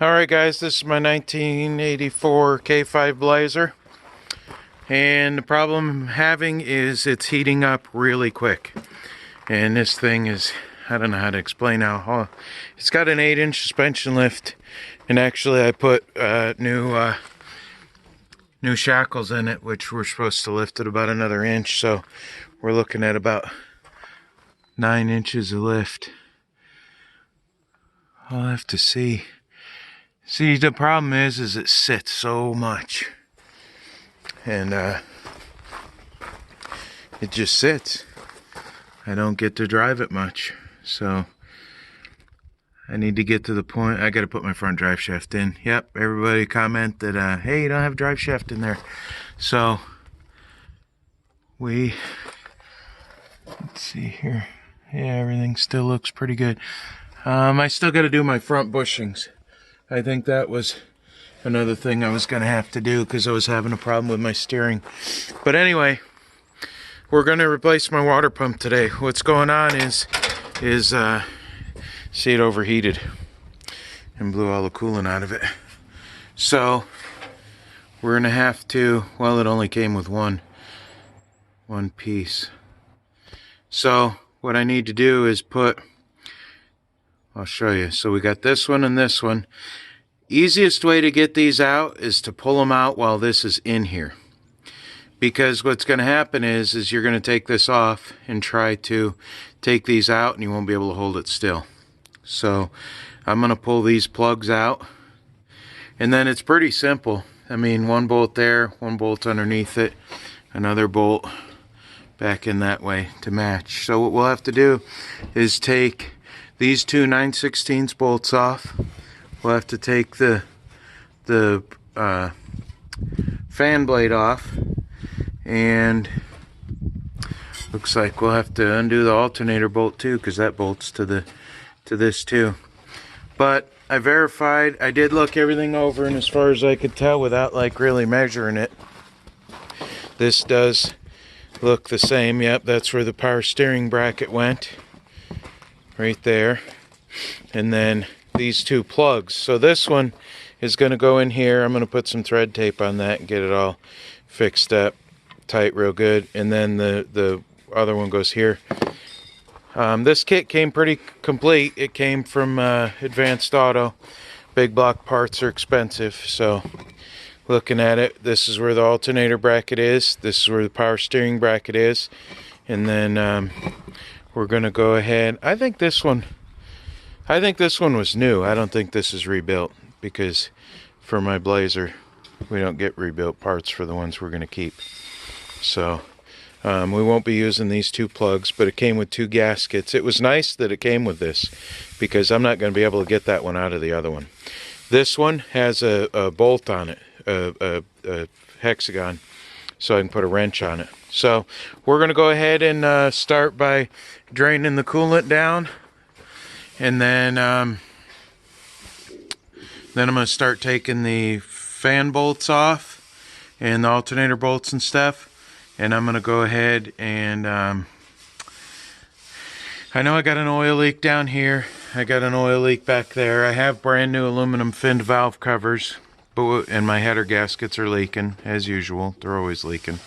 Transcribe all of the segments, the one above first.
Alright guys, this is my 1984 K5 Blazer, and the problem I'm having is it's heating up really quick. And this thing is, I don't know how to explain how. It's got an 8-inch suspension lift, and actually I put new shackles in it, which we're supposed to lift it about another inch, so we're looking at about 9 inches of lift. I'll have to see. See, the problem is it sits so much, and it just sits. I don't get to drive it much, so I need to get to the point. I got to put my front drive shaft in. Yep, everybody comment that hey, you don't have drive shaft in there. So let's see here. Yeah, everything still looks pretty good. I still got to do my front bushings. I think that was another thing I was going to have to do because I was having a problem with my steering. But anyway, we're going to replace my water pump today. What's going on is see, it overheated and blew all the coolant out of it. So we're going to have to, well, it only came with one piece. So what I need to do is I'll show you. So we got this one and this one. Easiest way to get these out is to pull them out while this is in here. Because what's going to happen is you're going to take this off and try to take these out, and you won't be able to hold it still. So I'm going to pull these plugs out. And then it's pretty simple. I mean, one bolt there, one bolt underneath it, another bolt back in that way to match. So what we'll have to do is take these two 9/16 bolts off. We'll have to take the fan blade off, and looks like we'll have to undo the alternator bolt too, because that bolts to this too. But I verified, I did look everything over, and as far as I could tell without like really measuring it, this does look the same. Yep, that's where the power steering bracket went. Right there. And then these two plugs. So this one is going to go in here. I'm going to put some thread tape on that and get it all fixed up tight real good. And then the other one goes here. This kit came pretty complete. It came from Advanced Auto. Big block parts are expensive. So looking at it, this is where the alternator bracket is. This is where the power steering bracket is. And then we're going to go ahead. I think this one was new. I don't think this is rebuilt, because for my Blazer, we don't get rebuilt parts for the ones we're going to keep. So we won't be using these two plugs, but it came with two gaskets. It was nice that it came with this, because I'm not going to be able to get that one out of the other one. This one has a bolt on it, a hexagon, so I can put a wrench on it. So we're going to go ahead and start by draining the coolant down, and then I'm going to start taking the fan bolts off and the alternator bolts and stuff, and I'm going to go ahead and I know I got an oil leak down here, I got an oil leak back there. I have brand new aluminum finned valve covers, and my header gaskets are leaking as usual. They're always leaking.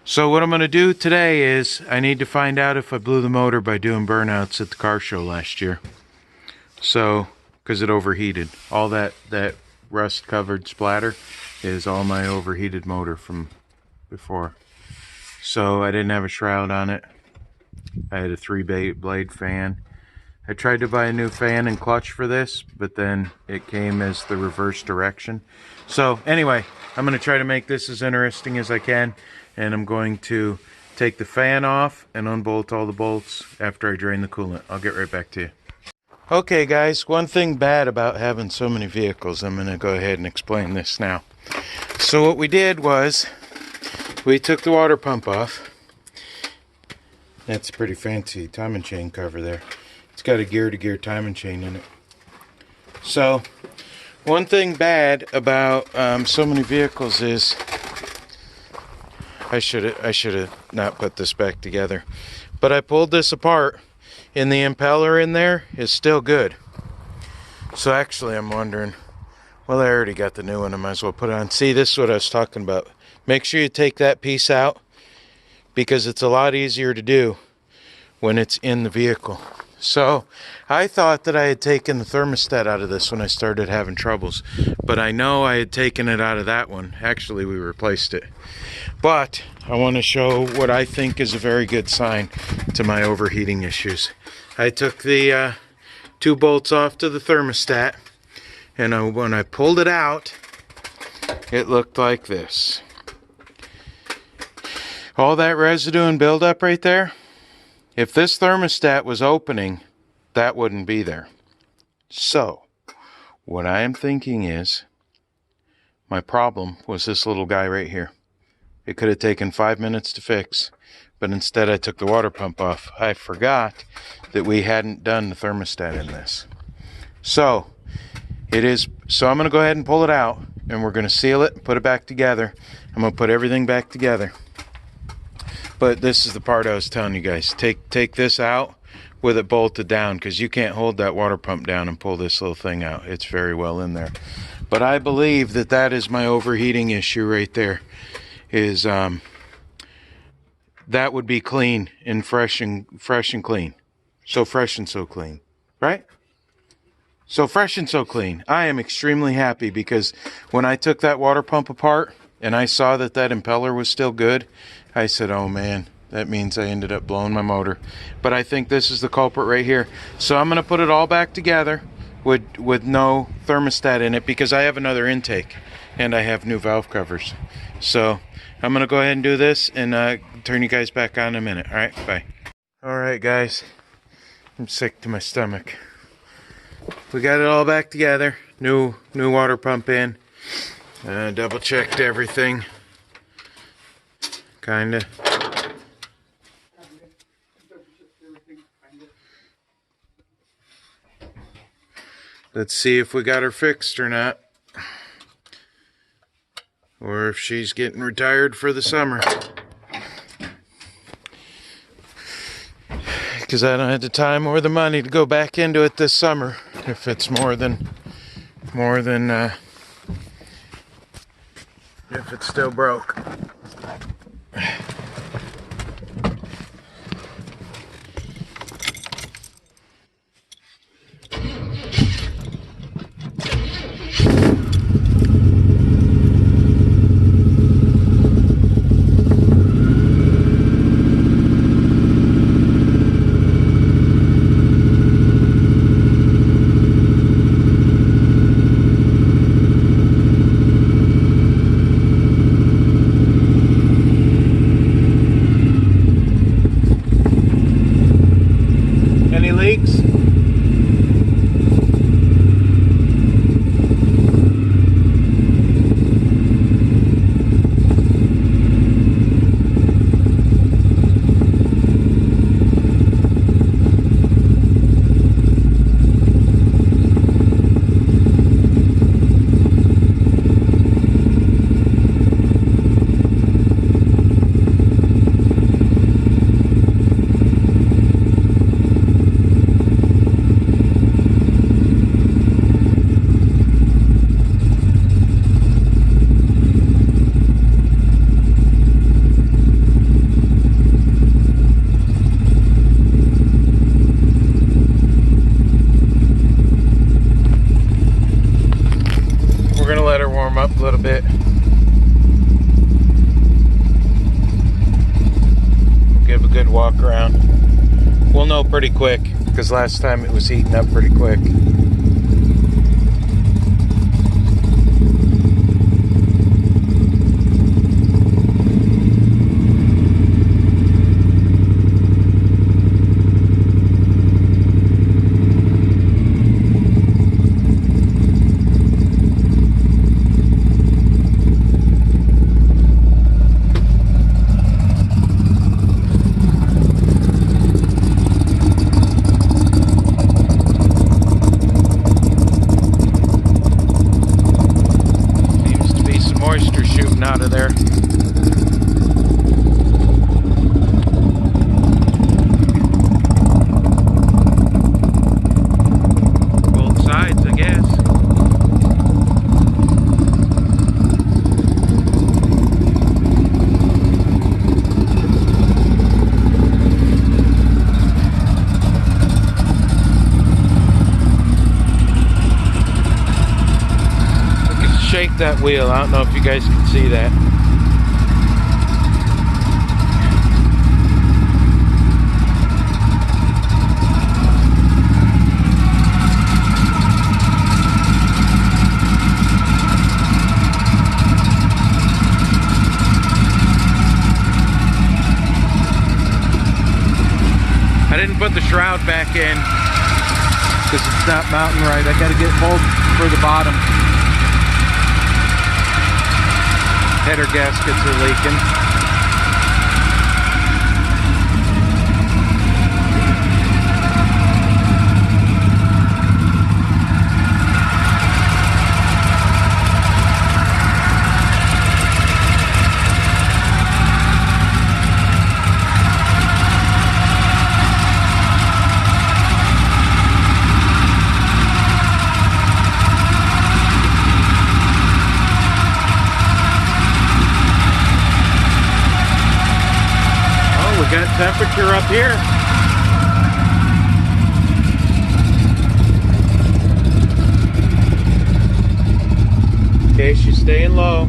So what I'm going to do today is I need to find out if I blew the motor by doing burnouts at the car show last year. So, because it overheated. All that rust covered splatter is all my overheated motor from before. So I didn't have a shroud on it. I had a 3-blade fan. I tried to buy a new fan and clutch for this, but then it came as the reverse direction. So anyway, I'm going to try to make this as interesting as I can. And I'm going to take the fan off and unbolt all the bolts after I drain the coolant. I'll get right back to you. Okay guys, one thing bad about having so many vehicles, I'm going to go ahead and explain this now. So what we did was, we took the water pump off. That's a pretty fancy timing chain cover there. It's got a gear-to-gear timing chain in it. So, one thing bad about so many vehicles is, I should have not put this back together. But I pulled this apart, and the impeller in there is still good. So actually I'm wondering, well, I already got the new one. I might as well put it on. See, this is what I was talking about. Make sure you take that piece out because it's a lot easier to do when it's in the vehicle. So I thought that I had taken the thermostat out of this when I started having troubles, but I know I had taken it out of that one. Actually, we replaced it. But I want to show what I think is a very good sign to my overheating issues. I took the 2 bolts off to the thermostat, and when I pulled it out, it looked like this. All that residue and buildup right there, if this thermostat was opening, that wouldn't be there. So, what I am thinking is, my problem was this little guy right here. It could have taken 5 minutes to fix, but instead I took the water pump off. I forgot that we hadn't done the thermostat in this. So I'm going to go ahead and pull it out, and we're going to seal it, put it back together. I'm going to put everything back together. But this is the part I was telling you guys. Take this out with it bolted down, because you can't hold that water pump down and pull this little thing out. It's very well in there. But I believe that that is my overheating issue right there. Is that would be clean and fresh and clean. So fresh and so clean, right? So fresh and so clean. I am extremely happy because when I took that water pump apart and I saw that that impeller was still good, I said, oh man, that means I ended up blowing my motor. But I think this is the culprit right here. So I'm going to put it all back together with no thermostat in it because I have another intake and I have new valve covers. So I'm going to go ahead and do this and turn you guys back on in a minute. All right, bye. All right, guys. I'm sick to my stomach. We got it all back together. New water pump in. Double checked everything. Kinda. Let's see if we got her fixed or not. Or if she's getting retired for the summer. Because I don't have the time or the money to go back into it this summer. If it's more than if it's still broke. Up a little bit. We'll give a good walk around. We'll know pretty quick because last time it was heating up pretty quick. shake that wheel. I don't know if you guys can see that. I didn't put the shroud back in because it's not mounting right. I gotta get hold for the bottom. Header gaskets are leaking. Got temperature up here. Okay, she's staying low.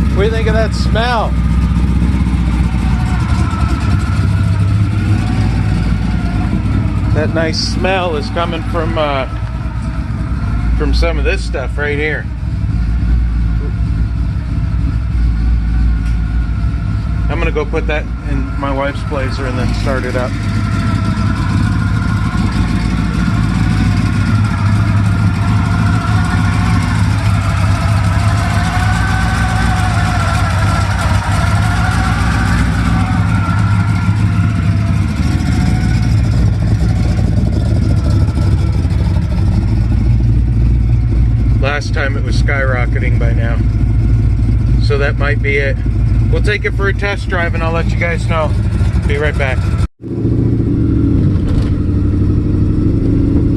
What do you think of that smell? That nice smell is coming from some of this stuff right here. I'm gonna go put that in my wife's blazer and then start it up. Last time it was skyrocketing by now, so that might be it. We'll take it for a test drive and I'll let you guys know. Be right back.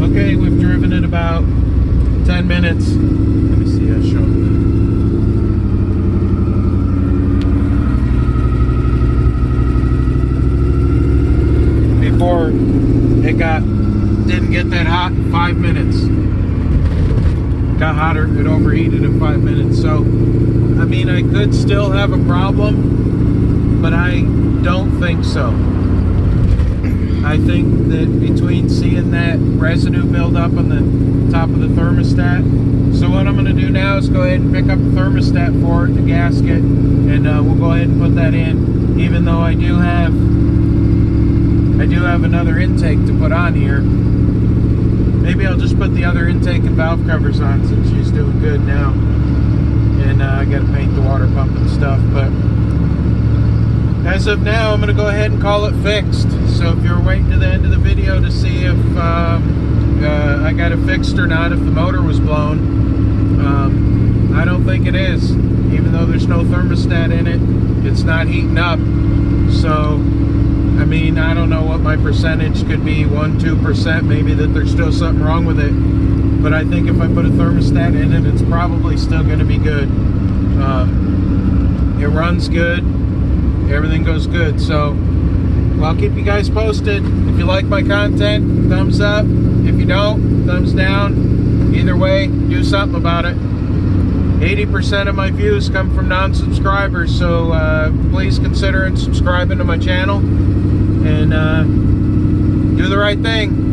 Okay, we've driven it about 10 minutes. Let me see, I'll show them that. Before it didn't get that hot in 5 minutes. Got hotter, it overheated in 5 minutes. So, I mean, I could still have a problem, but I don't think so. I think that between seeing that residue build up on the top of the thermostat, so what I'm going to do now is go ahead and pick up the thermostat for it, the gasket, and we'll go ahead and put that in, even though I do have another intake to put on here. Maybe I'll just put the other intake and valve covers on since she's doing good now. And I got to paint the water pump and stuff. But as of now, I'm going to go ahead and call it fixed. So if you're waiting to the end of the video to see if I got it fixed or not, if the motor was blown, I don't think it is. Even though there's no thermostat in it, it's not heating up. So I mean, I don't know what my percentage could be, 1-2%, maybe that there's still something wrong with it. But I think if I put a thermostat in it, it's probably still going to be good. It runs good, everything goes good. So, well, I'll keep you guys posted. If you like my content, thumbs up. If you don't, thumbs down. Either way, do something about it. 80% of my views come from non-subscribers, so please consider subscribing to my channel and do the right thing.